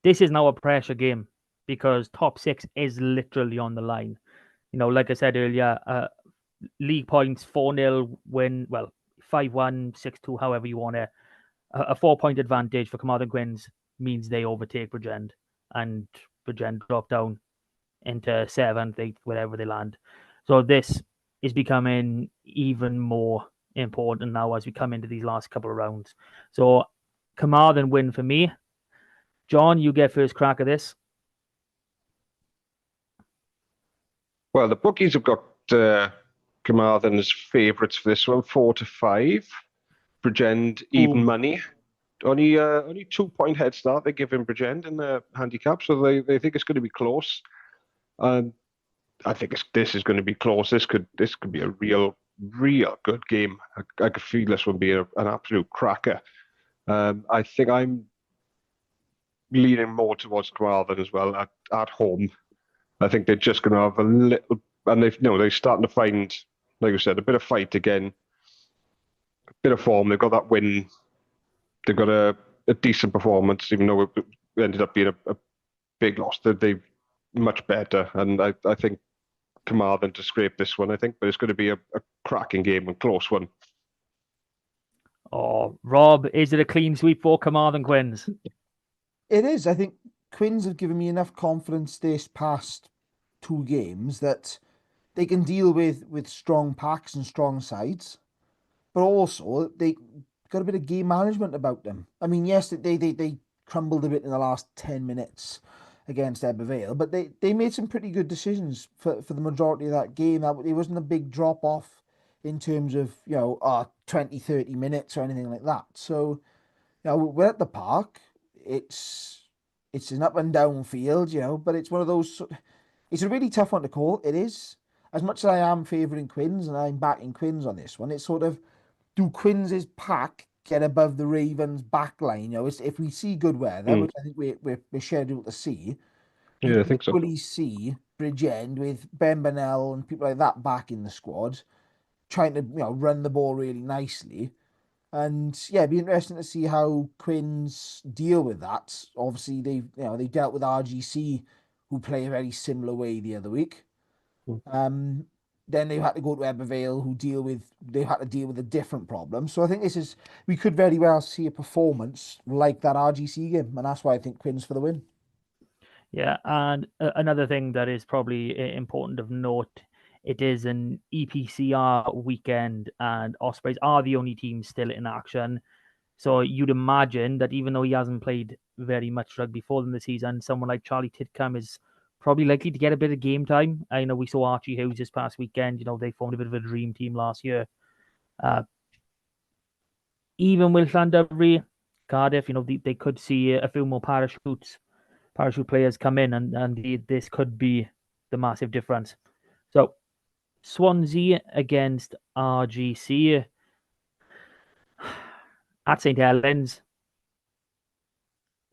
this is now a pressure game because top six is literally on the line. Like I said earlier, league points, 4-0 win, 5-1, 6-2, however you want it. A 4-point advantage for Carmarthen Quins means they overtake Bridgend, and Bridgend drop down into 7th, 8th, wherever they land. So this is becoming even more important now as we come into these last couple of rounds. So Carmarthen win for me. John, you get first crack at this. Well, the bookies have got Carmarthen as favourites for this one, 4-5. Bridgend even money. Only 2-point head start they give in Bridgend in the handicap, so they think it's going to be close. I think this is going to be close. This could be a real good game. I could feel this one be an absolute cracker. I think I'm leaning more towards Carmarthen as well at home. I think they're just going to have a little, and they're starting to find, like you said, a bit of fight again, a bit of form. They've got that win. They've got a decent performance, even though it ended up being a big loss. They're much better, and I think Carmarthen to scrape this one, I think, but it's going to be a cracking game and close one. Oh, Rob, is it a clean sweep for Carmarthen Quins? It is. I think Quins have given me enough confidence this past 2 games that they can deal with strong packs and strong sides, but also they got a bit of game management about them. I mean, yes, they crumbled a bit in the last 10 minutes against Ebervale, but they made some pretty good decisions for the majority of that game. It wasn't a big drop off in terms of 20, 30 minutes or anything like that. So we're at the park. It's an up and down field, but it's one of those. It's a really tough one to call. It is. As much as I am favouring Quins and I'm backing Quins on this one, it's sort of, do Quins' pack get above the Ravens' back line? If we see good weather, which I think we're scheduled to see, yeah, I think so. Will see Bridgend with Ben Burnell and people like that back in the squad, trying to run the ball really nicely. And it'd be interesting to see how Quins deal with that. Obviously, they dealt with RGC, who play a very similar way the other week. then they had to go to Ebervale, they had to deal with a different problem. So I think we could very well see a performance like that RGC game, and that's why I think Quins for the win. Yeah, and another thing that is probably important of note, it is an EPCR weekend, and Ospreys are the only team still in action. So you'd imagine that even though he hasn't played very much rugby for them this season, someone like Charlie Titcombe is probably likely to get a bit of game time. I know we saw Archie Hughes this past weekend. They formed a bit of a dream team last year. Even with Llandovery, Cardiff, they could see a few more parachute players come in, and this could be the massive difference. So Swansea against RGC at St Helens.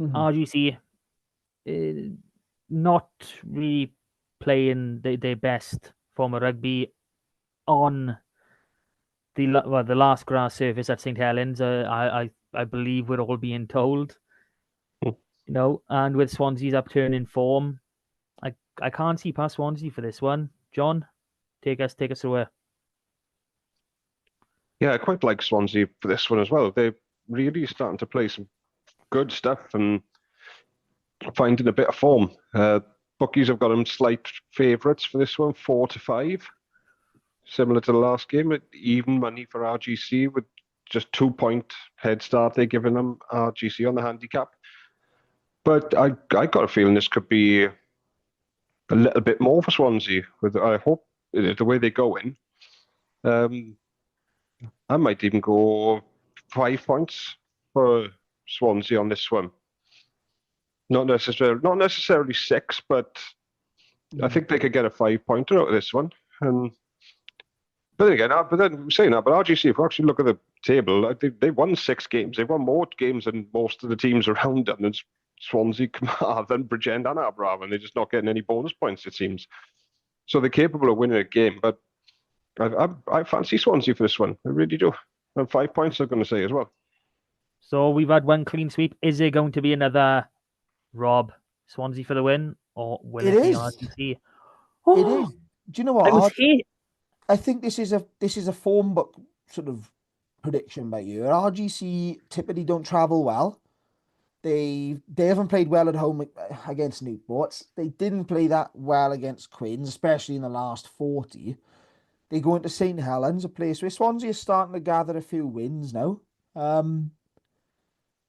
RGC not really playing their best form of rugby on the last grass surface at St Helens. I believe we're all being told, and with Swansea's upturn in form, I can't see past Swansea for this one. John, take us through it. Yeah, I quite like Swansea for this one as well. They're really starting to play some good stuff and finding a bit of form. Bookies have got them slight favourites for this one, 4-5. Similar to the last game, even money for RGC with just 2-point head start they're giving them, RGC on the handicap. But I got a feeling this could be a little bit more for Swansea. I hope the way they're going. I might even go 5 points for Swansea on this one. Not necessarily 6, but I think they could get a 5-pointer out of this one. But then saying that, but RGC, if we actually look at the table, they won 6 games. They've won more games than most of the teams around them. Than Swansea, Carmarthen, Bridgend, and Aberystwyth, and they're just not getting any bonus points, it seems. So they're capable of winning a game, but I fancy Swansea for this one. I really do. And 5 points, I'm going to say as well. So we've had one clean sweep. Is there going to be another Rob Swansea for the win, or will it be RGC? It is. Do you know what? I think this is a form book sort of prediction by you. RGC typically don't travel well. They haven't played well at home against Newport. They didn't play that well against Quins, especially in the last 40. They go into St Helens, a place where Swansea is starting to gather a few wins now.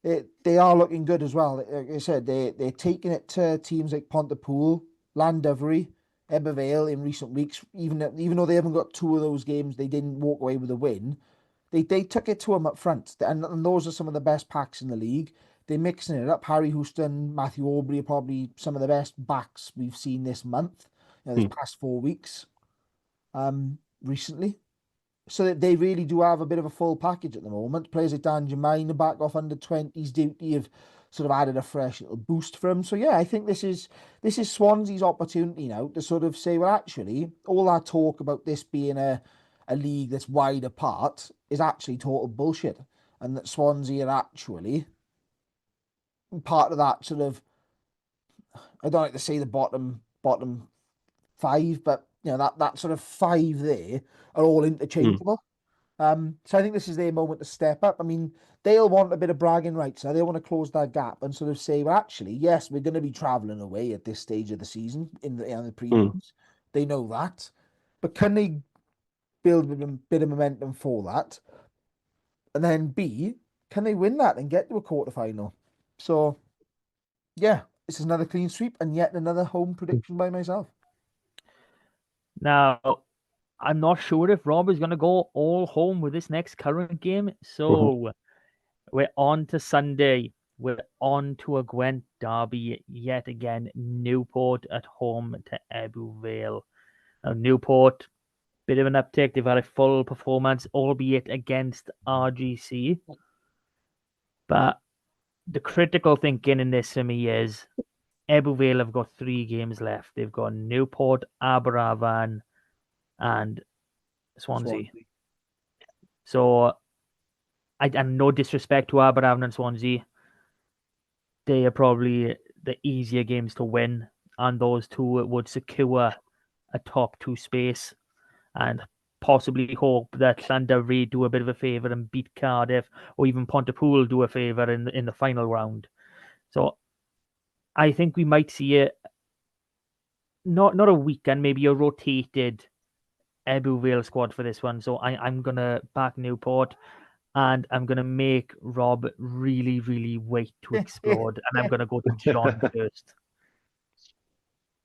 They are looking good as well. Like I said, they're taking it to teams like Pontypool, Llandovery, Ebervale in recent weeks. Even though they haven't got 2 of those games, they didn't walk away with a win. They took it to them up front, and those are some of the best packs in the league. They're mixing it up. Harry Houston, Matthew Aubrey are probably some of the best backs we've seen this month, this past 4 weeks, recently. So that they really do have a bit of a full package at the moment. Players like Dan Jermaine, back off under 20s duty, have sort of added a fresh little boost for him. So yeah, I think this is Swansea's opportunity now to sort of say, well, actually, all that talk about this being a league that's wide apart is actually total bullshit, and that Swansea are actually part of that sort of, I don't like to say the bottom 5, but that sort of 5 there are all interchangeable. So I think this is their moment to step up. I mean, they'll want a bit of bragging rights. They want to close that gap and sort of say, well, actually, yes, we're going to be travelling away at this stage of the season in the prelims. They know that, but can they build a bit of momentum for that? And then B, can they win that and get to a quarterfinal? So yeah, this is another clean sweep and yet another home prediction by myself. Now, I'm not sure if Rob is going to go all home with this next current game. So we're on to Sunday. We're on to a Gwent derby yet again. Newport at home to Ebervale. Now, Newport, bit of an uptick. They've had a full performance, albeit against RGC. But the critical thinking in this for me is Ebervale have got 3 games left. They've got Newport, Aberystwyth, and Swansea. So, and no disrespect to Aberystwyth and Swansea, they are probably the easier games to win, and those 2 would secure a top 2 space. and possibly hope that Llandovery do a bit of a favour and beat Cardiff, or even Pontypool do a favour in the final round. So I think we might see it, not a weekend, maybe a rotated Ebbw Vale squad for this one. So I'm going to back Newport, and I'm going to make Rob really, really wait to explode. And I'm going to go to John first.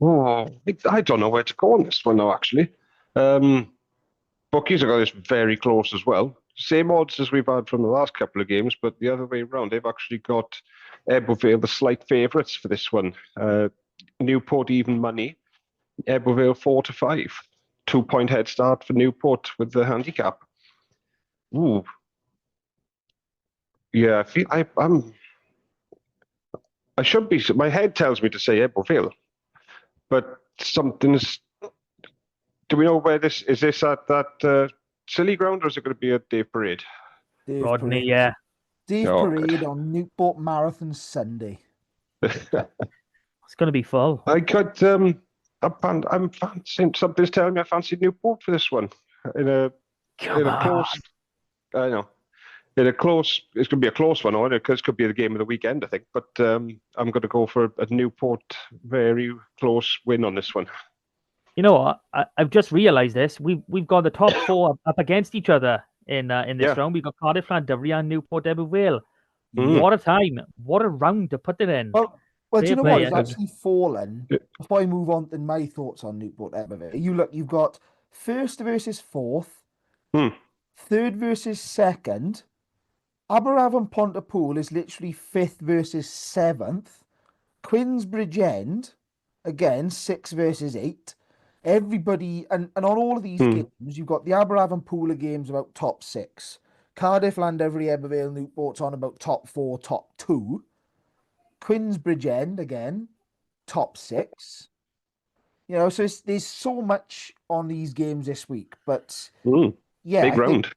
Oh, I don't know where to go on this one now, actually. Bookies have got this very close as well. Same odds as we've had from the last couple of games, but the other way around. They've actually got Ebbw Vale the slight favourites for this one. Newport even money. Ebbw Vale 4-5. 2-point head start for Newport with the handicap. Ooh. Yeah, I feel I should be. My head tells me to say Ebbw Vale, but something's. Do we know where this is? This at that silly ground, or is it going to be at Dave Parade? Dave Rodney, Parade. yeah. Dave Parade on Newport Marathon Sunday. It's going to be full. I could. I'm fancying. Something's telling me I fancy Newport for this one. In a close. I know. In a close. It's going to be a close one, or it could be the game of the weekend, I think. But I'm going to go for a Newport very close win on this one. You know what? I've just realised this. We've got the top four up against each other in this round. We've got Cardiff, Llandovery, and Newport Ebbw Vale. What a time! What a round to put it in. Well, do you know what? It's actually fallen. Before I move on to my thoughts on Newport Ebbw Vale, you've got first versus fourth, third versus second. Aberafon Pontypool is literally fifth versus seventh. Queen's Bridgend, again, 6 versus 8. Everybody, and on all of these games, you've got the Aberafon Pooler games about top 6. Cardiff, Llandovery, Ebbw Vale, Newport's on about top 4, top 2. Queen's Bridgend, again, top 6. You know, so there's so much on these games this week. But yeah, big round.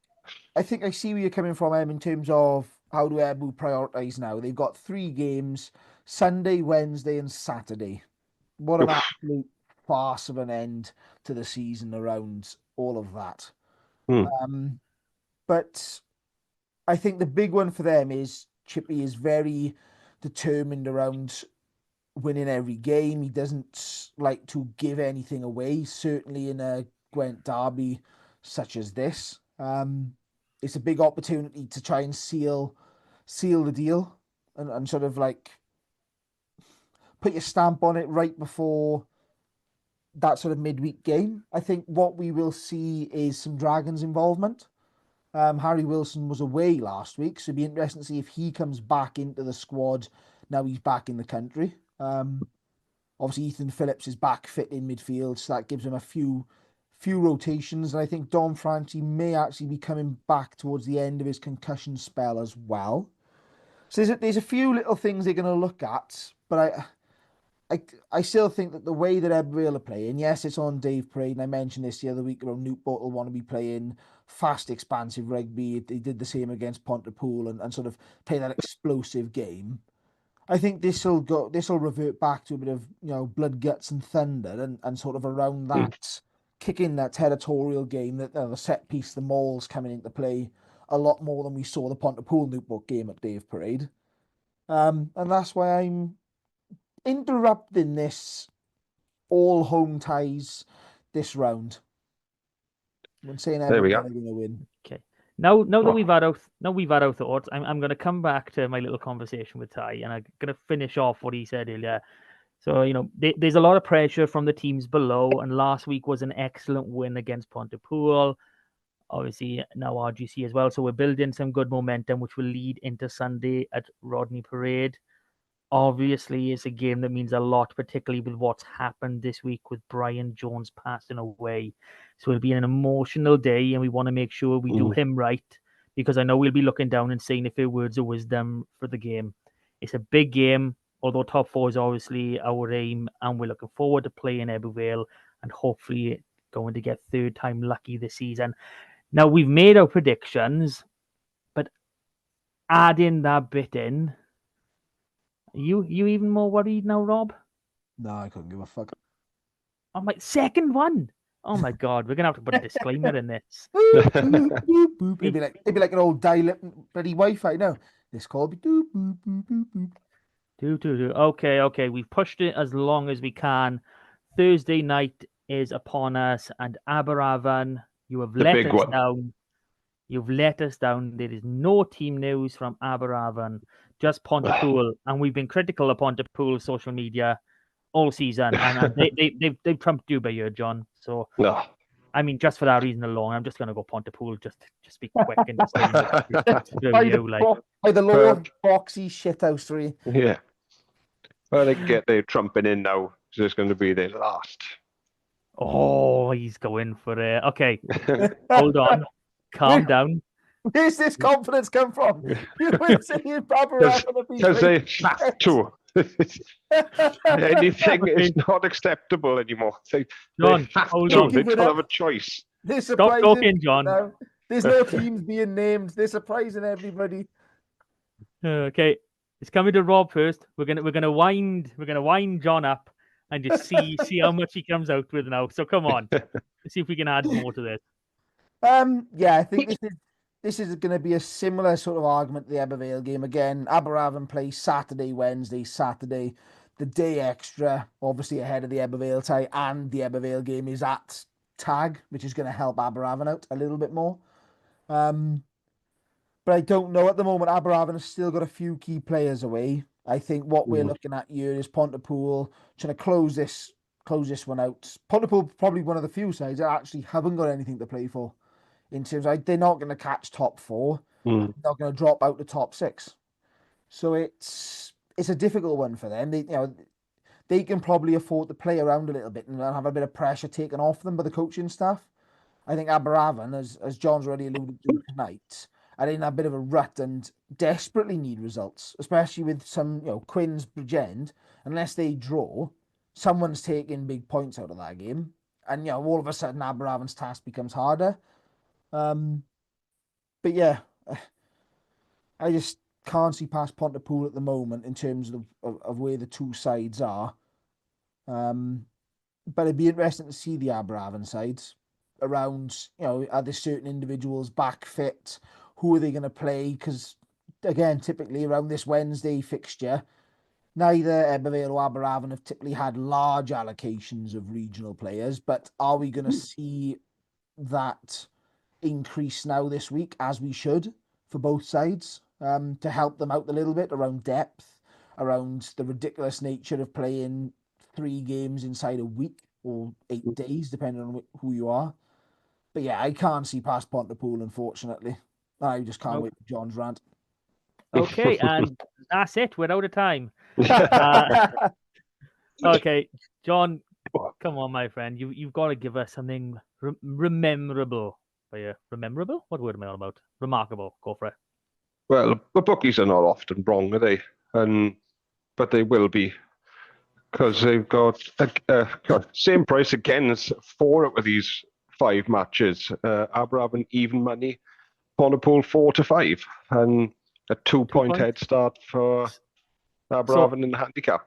I think I see where you're coming from, Em, in terms of how do Ebbw prioritise now. They've got 3 games, Sunday, Wednesday, and Saturday. What an absolute farce of an end to the season around all of that. But I think the big one for them is Chippy is very determined around winning every game. He doesn't like to give anything away, certainly in a Gwent derby such as this. It's a big opportunity to try and seal the deal and sort of like put your stamp on it right before that sort of midweek game. I think what we will see is some Dragons involvement. Harry Wilson was away last week, so it'd be interesting to see if he comes back into the squad now he's back in the country. Obviously, Ethan Phillips is back fit in midfield, so that gives him a few rotations. And I think Dom Franchi may actually be coming back towards the end of his concussion spell as well. So there's a few little things they're going to look at, but I still think that the way that Ebbw Vale are playing, yes, it's on Dave Parade, and I mentioned this the other week around Newport will want to be playing fast, expansive rugby. They did the same against Pontypool and sort of play that explosive game. I think this will revert back to a bit of, you know, blood, guts, and thunder, and sort of around that, kicking that territorial game, that the set piece, the mauls coming into play a lot more than we saw the Pontypool Newport game at Dave Parade. And that's why I'm interrupting this all home ties this round. I'm saying everyone's going to win. Okay. Now that we've had our thoughts, I'm going to come back to my little conversation with Ty, and I'm going to finish off what he said earlier. So, you know, there's a lot of pressure from the teams below, and last week was an excellent win against Pontypool. Obviously, now RGC as well. So we're building some good momentum, which will lead into Sunday at Rodney Parade. Obviously, it's a game that means a lot, particularly with what's happened this week with Brian Jones passing away. So it'll be an emotional day, and we want to make sure we do him right, because I know we'll be looking down and saying a few words of wisdom for the game. It's a big game, although top 4 is obviously our aim, and we're looking forward to playing Ebbw Vale and hopefully going to get third time lucky this season. Now, we've made our predictions, but adding that bit in, you even more worried now, Rob? No, I couldn't give a fuck. Oh, my second one. Oh my God, we're gonna have to put a disclaimer in this. Boop, boop, boop, boop. It'd be like an old dial-up bloody Wi-Fi. No, this call be doop, boop, boop, boop, boop. Do. Okay. We've pushed it as long as we can. Thursday night is upon us, and Aberavon, you have The let big us one. down. You've let us down. There is no team news from Aberavon, just Pontypool, and we've been critical of Pontypool's social media all season, and they've trumped you by year, John. So No. I mean, just for that reason alone, I'm just gonna go Pontypool, just be quick and just say screw By you, like. the law of boxy shithouse 3. Yeah. Well, they get their trumping in now. So it's going to be their last. Oh, he's going for it. Okay, hold on, calm down. Where's this confidence come from? You were saying Aberavon Because they have to. Anything is not acceptable anymore. John, they have hold to. on. They don't have a choice. They're Stop surprising talking, John. now. There's no teams being named. They're surprising everybody. Okay, it's coming to Rob first. We're gonna wind John up and just see how much he comes out with now. So come on, let's see if we can add more to this. Yeah, I think this is going to be a similar sort of argument to the Ebbw game. Again, Aberavon plays Saturday, Wednesday, Saturday. The day extra, obviously ahead of the Ebbw tie, and the Ebbw game is at Tag, which is going to help Aberavon out a little bit more. But I don't know at the moment. Aberavon has still got a few key players away. I think what we're looking at here is Pontypool trying to close this one out. Pontypool probably one of the few sides that actually haven't got anything to play for. In terms of, they're not going to catch top 4. They're not going to drop out the top 6. So it's a difficult one for them. They can probably afford to play around a little bit and have a bit of pressure taken off them by the coaching staff. I think Aberavon, as John's already alluded to tonight, are in a bit of a rut and desperately need results, especially with some, Quinn's Bridgend. Unless they draw, someone's taking big points out of that game. And, all of a sudden Aberavon's task becomes harder. But yeah, I just can't see past Pontypool at the moment in terms of where the two sides are. But it'd be interesting to see the Aberavon sides around, are there certain individuals back fit? Who are they going to play? Because, again, typically around this Wednesday fixture, neither Ebbw or Aberavon have typically had large allocations of regional players, but are we going to see that increase now this week, as we should, for both sides, to help them out a little bit around depth, around the ridiculous nature of playing 3 games inside a week or 8 days, depending on who you are. But yeah, I can't see past Pontypool, unfortunately. I just can't wait for John's rant. Okay, and that's it. We're out of time. Okay, John, come on, my friend. You've got to give us something rememberable. Rememberable? What word am I on about? Remarkable. Go for it. Well, the bookies are not often wrong, are they? But they will be, because they've got same price again as 4 out of these 5 matches. Aberavon even money, Pontypool 4 to 5, and a 2-point head start for Aberavon in the handicap.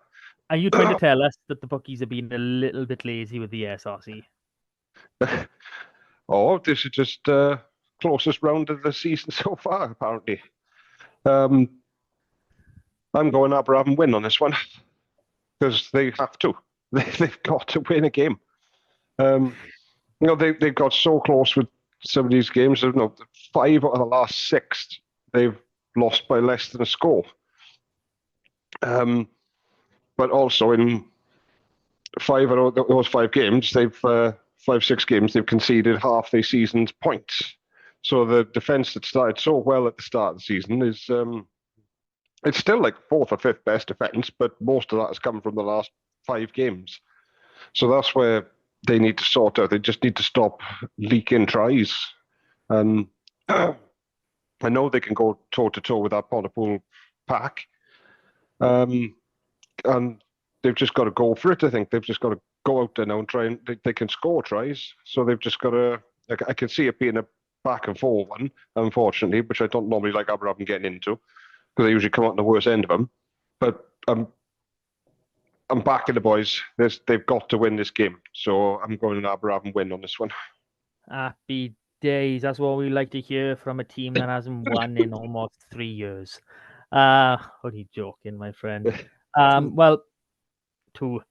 Are you trying to tell us that the bookies are being a little bit lazy with the SRC? Oh, this is just closest round of the season so far, apparently. I'm going Aberavon win on this one, because they have to. They've got to win a game. They've got so close with some of these games. 5 out of the last 6, they've lost by less than a score. But also in 5 out of those 5 games, 5-6 games, they've conceded half their season's points. So the defence that started so well at the start of the season is it's still like 4th or 5th best defence, but most of that has come from the last 5 games. So that's where they need to sort out. They just need to stop leaking tries. And I know they can go toe-to-toe with that Pontypool pack. And they've just got to go for it, I think. They've just got to go out there now and try, and they can score tries. So they've just got to... I can see it being a back-and-forth one, unfortunately, which I don't normally like Aberavon getting into, because they usually come out on the worst end of them. But I'm backing the boys. They've got to win this game. So I'm going to Aberravon win on this one. Happy days. That's what we like to hear from a team that hasn't won in almost 3 years. Only joking, my friend. Well, two.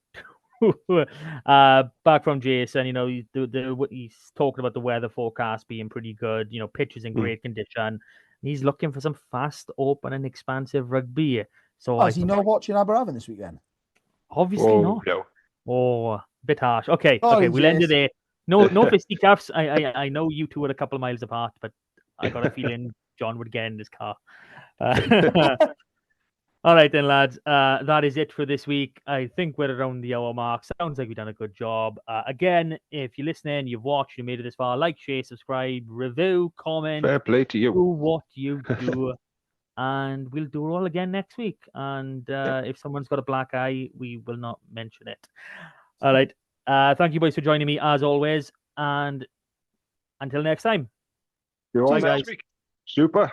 Back from Jason, he's talking about the weather forecast being pretty good. Pitches in great condition. He's looking for some fast, open, and expansive rugby. So is he not watching Aberravon this weekend? Obviously not. No. Oh, bit harsh. Okay, Sorry, we'll end it Jason. there. No fisticuffs. I know you two are a couple of miles apart, but I got a feeling John would get in this car. All right then, lads. That is it for this week. I think we're around the hour mark. Sounds like we've done a good job. Again, if you're listening, you've watched, you made it this far, like, share, subscribe, review, comment. Fair play to you. Do what you do. And we'll do it all again next week. And if someone's got a black eye, we will not mention it. All right. Thank you boys for joining me as always. And until next time. See you all Bye, next guys. week. Super.